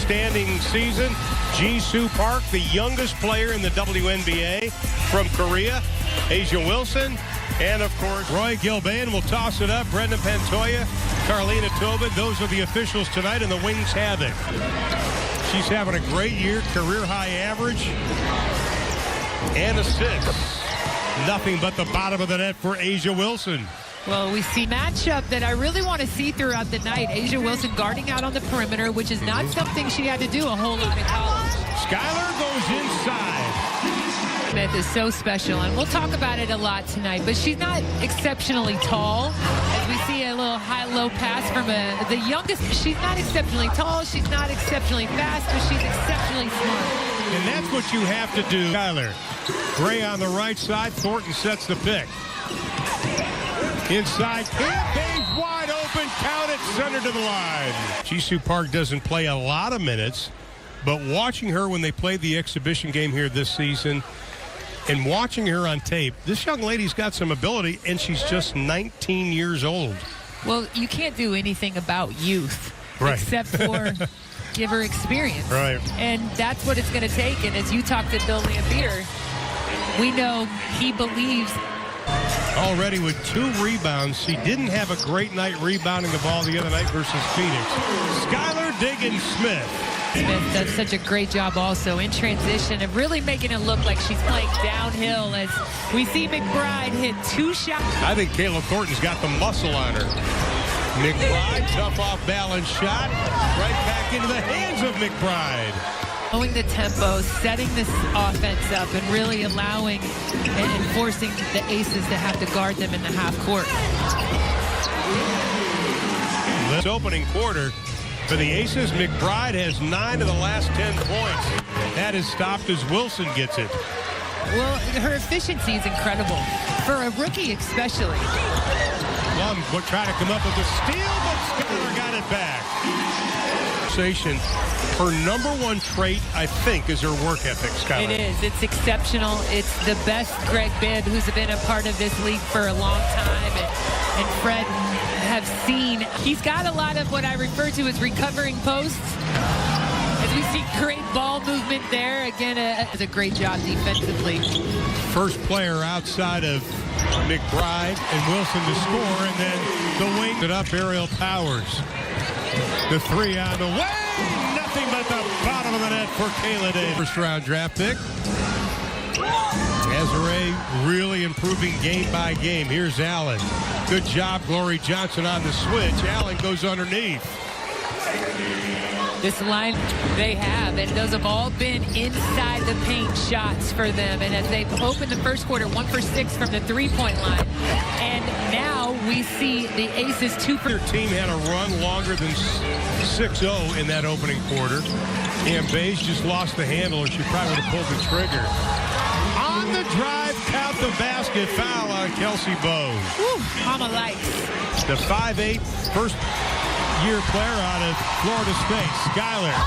outstanding season. Ji-Soo Park, the youngest player in the WNBA from Korea. A'ja Wilson. And, of course, Roy Gilbane will toss it up. Brendan Pantoja, Carlina Tobin. Those are the officials tonight, and the Wings have it. She's having a great year, career-high average and assists. Nothing but the bottom of the net for A'ja Wilson. Well, we see matchup that I really want to see throughout the night. A'ja Wilson guarding out on the perimeter, which is not something she had to do a whole lot in college. Skylar goes inside. Smith is so special, and we'll talk about it a lot tonight, but she's not exceptionally tall. As we see a little high-low pass from the youngest. She's not exceptionally tall, she's not exceptionally fast, but she's exceptionally smart. And that's what you have to do. Skylar. Gray on the right side. Thornton sets the pick. Inside. Campaign's wide open. Count it. Center to the line. Ji-Soo Park doesn't play a lot of minutes, but watching her when they played the exhibition game here this season and watching her on tape, this young lady's got some ability, and she's just 19 years old. Well, you can't do anything about youth except for give her experience. Right. And that's what it's going to take. And as you talk to Bill Lampier, we know he believes. Already with 2 rebounds. She didn't have a great night rebounding the ball the other night versus Phoenix. Skylar Diggins-Smith. Smith does such a great job also in transition and really making it look like she's playing downhill as we see McBride hit 2 shots. I think Kayla Thornton's got the muscle on her. McBride, tough off-balance shot. Right back into the hands of McBride. Knowing the tempo, setting this offense up, and really allowing and forcing the Aces to have to guard them in the half court. This opening quarter for the Aces, McBride has 9 of the last 10 points. That is stopped as Wilson gets it. Well, her efficiency is incredible, for a rookie especially. Lum trying to come up with a steal, but Skylar got it back. Her number 1 trait, I think, is her work ethic, Skylar. It is. It's exceptional. It's the best Greg Bibb, who's been a part of this league for a long time, and Fred have seen. He's got a lot of what I refer to as recovering posts. As we see great ball movement there. Again, does a great job defensively. First player outside of McBride and Wilson to score, and then the wing it up, Ariel Powers. The 3 on the way. Nothing but the bottom of the net for Kayla Davis. First round draft pick. Desiree really improving game by game. Here's Allen. Good job, Glory Johnson on the switch. Allen goes underneath. This line they have, and those have all been inside the paint shots for them. And as they've opened the first quarter, 1 for 6 from the 3-point line. And now we see the Aces 2 for. Their team had a run longer than 6-0 in that opening quarter. And Bays just lost the handle, or she probably would have pulled the trigger. On the drive, count the basket, foul on Kelsey Bowes. Woo, Mama likes. The 5'8", first-year player out of Florida State, Skylar,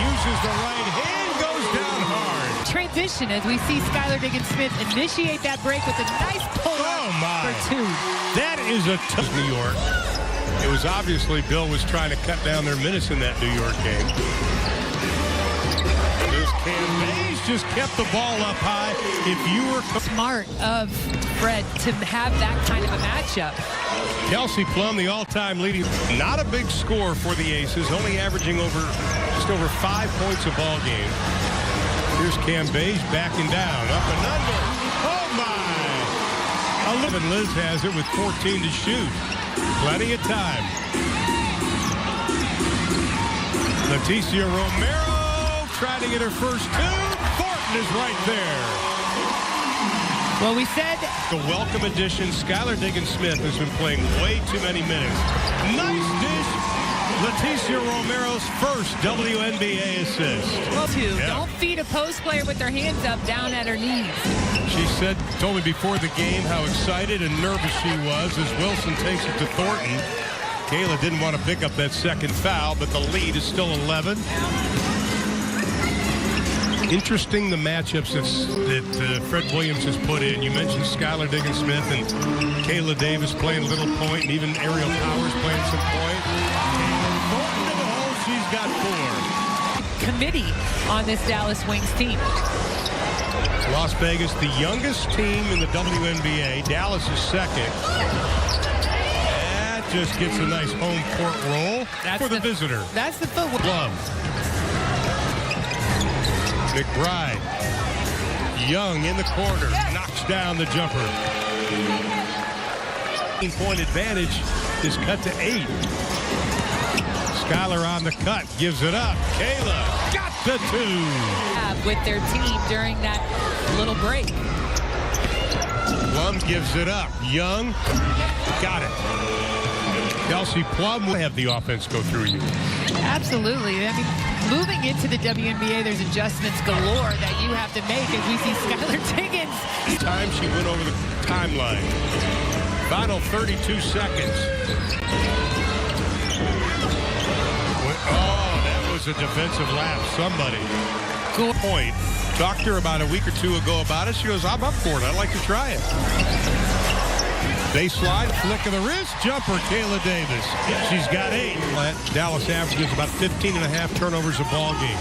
uses the right hand, goes down hard. Transition as we see Skylar Diggins-Smith initiate that break with a nice pull-up for 2. That is a tough New York. It was obviously Bill was trying to cut down their minutes in that New York game. This Mays just kept the ball up high. If you were smart of Fred to have that kind of a matchup. Kelsey Plum, the all-time leading, not a big score for the Aces, only averaging just over 5 points a ball game. Here's Cam Bays backing down, up and under. Oh my! 11. Liz has it with 14 to shoot. Plenty of time. Leticia Romero trying to get her first 2. Thornton is right there. Well, we said a welcome addition. Skylar Diggins-Smith has been playing way too many minutes. Nice dish. Leticia Romero's first WNBA assist. Don't feed a post player with their hands up down at her knees. She told me before the game how excited and nervous she was as Wilson takes it to Thornton. Kayla didn't want to pick up that second foul, but the lead is still 11. Interesting the matchups that Fred Williams has put in. You mentioned Skylar Diggins-Smith and Kayla Davis playing little point, and even Ariel Powers playing some point. Thornton to the hole, she's got 4. committee on this Dallas Wings team. Las Vegas, the youngest team in the WNBA. Dallas is second. That just gets a nice home court roll for the visitor. That's the footwork. Plum. McBride. Young in the corner. Knocks down the jumper. 18-point advantage is cut to 8. Skylar on the cut. Gives it up. Kayla got the 2. With their team during that little break. Plum gives it up. Young got it. Kelsey Plum will have the offense go through you. Absolutely. I mean, moving into the WNBA, there's adjustments galore that you have to make as we see Skylar Diggins. Time she went over the timeline. Final 32 seconds. Oh, that was a defensive lapse. Somebody. Good point. Talked to her about a week or two ago about it. She goes, I'm up for it. I'd like to try it. Baseline, flick of the wrist, jumper, Kayla Davis. She's got 8. Dallas averages about 15.5 turnovers a ball game.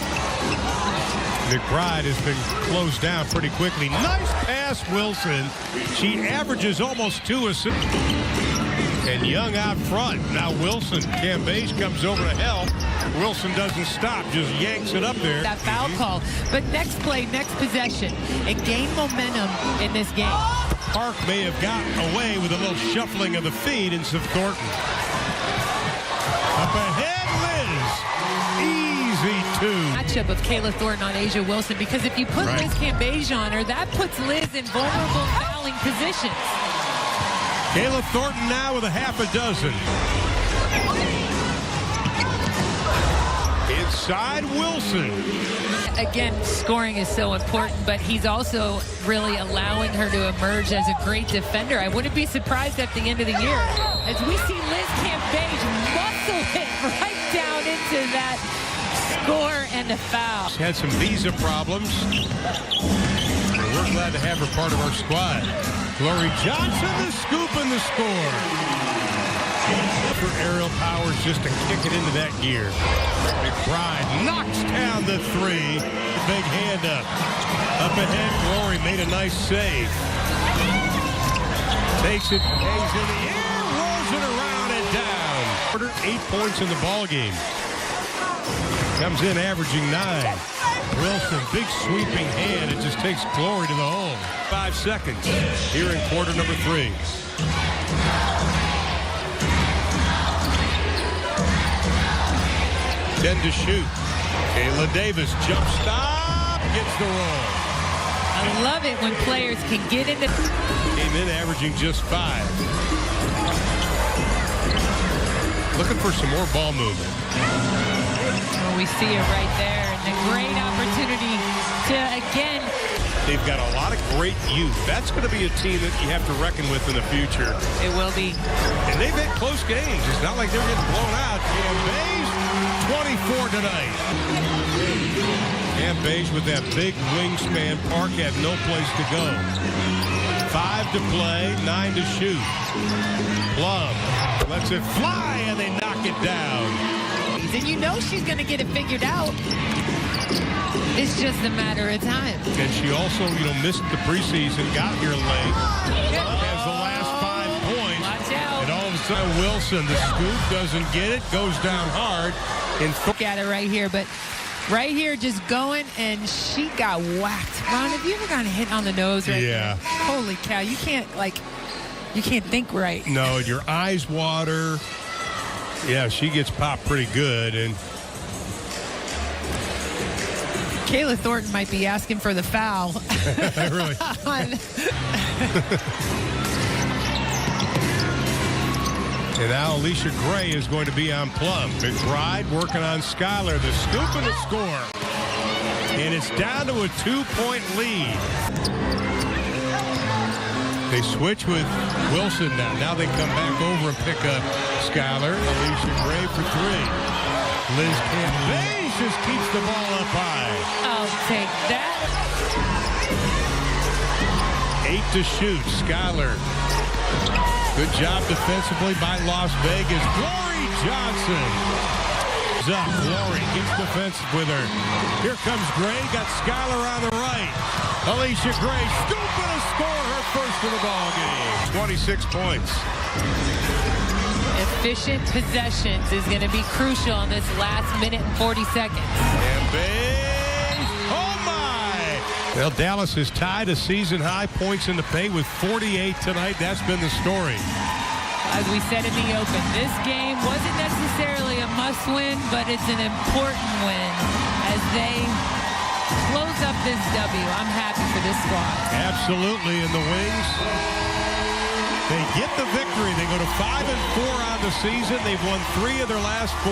McBride has been closed down pretty quickly. Nice pass, Wilson. She averages almost 2 assists. And Young out front. Now Wilson. Cambage comes over to help. Wilson doesn't stop, just yanks it up there. That foul call. But next play, next possession, and gain momentum in this game. Park may have gotten away with a little shuffling of the feet instead of Thornton. Up ahead, Liz. Easy 2. Matchup of Kayla Thornton on Asia Wilson, because if you put Liz Cambage on her, that puts Liz in vulnerable fouling positions. Kayla Thornton now with a half a dozen. Inside Wilson. Again, scoring is so important, but he's also really allowing her to emerge as a great defender. I wouldn't be surprised at the end of the year as we see Liz Cambage muscle it right down into that score and a foul. She's had some visa problems. We're glad to have her part of our squad. Glory Johnson, the scoop and the score. For aerial powers just to kick it into that gear. McBride knocks down the 3. Big hand up. Up ahead, Glory made a nice save. Takes it, hangs in the air, rolls it around and down. 8 points in the ball game. Comes in averaging 9. Wilson, big sweeping hand. It just takes Glory to the hole. 5 seconds here in quarter number 3. Then to shoot. Kayla Davis, jump stop, gets the roll. I love it when players can get into. Came in averaging just 5. Looking for some more ball movement. Well, we see it right there, and a great opportunity to, again. They've got a lot of great youth. That's going to be a team that you have to reckon with in the future. It will be. And they've had close games. It's not like they're getting blown out. Cambage, 24 tonight. Cambage with that big wingspan. Park had no place to go. 5 to play, 9 to shoot. Plum lets it fly, and they knock it down. And you know she's going to get it figured out. It's just a matter of time. And she also, missed the preseason, got here late. Has the last 5 points. Watch out. And all of a sudden, Wilson, the scoop, doesn't get it, goes down hard. Look at it right here, but right here just going, and she got whacked. Ron, have you ever gotten hit on the nose right there? Holy cow, you can't think right. No, your eyes water. Yeah, she gets popped pretty good, and Kayla Thornton might be asking for the foul. Really? And now Alicia Gray is going to be on Plum. McBride working on Skylar. The scoop and the score. And it's down to a 2-point lead. They switch with Wilson now. Now they come back over and pick up Skylar. Alicia Gray for 3. Liz Cambage just keeps the ball up high. I'll take that. 8 to shoot. Skylar. Good job defensively by Las Vegas. Glory Johnson. is up. Glory gets defensive with her. Here comes Gray. Got Skylar on the right. Alicia Gray scooping a score. Her first of the ball game. 26 points. Efficient possessions is going to be crucial in this last minute and 40 seconds. And big. Oh, my. Well, Dallas has tied a season-high points in the paint with 48 tonight. That's been the story. As we said in the open, this game wasn't necessarily a must-win, but it's an important win as they close up this W. I'm happy for this squad. Absolutely, and the Wings, they get the victory. They go to 5-4 on the season. They've won 3 of their last 4.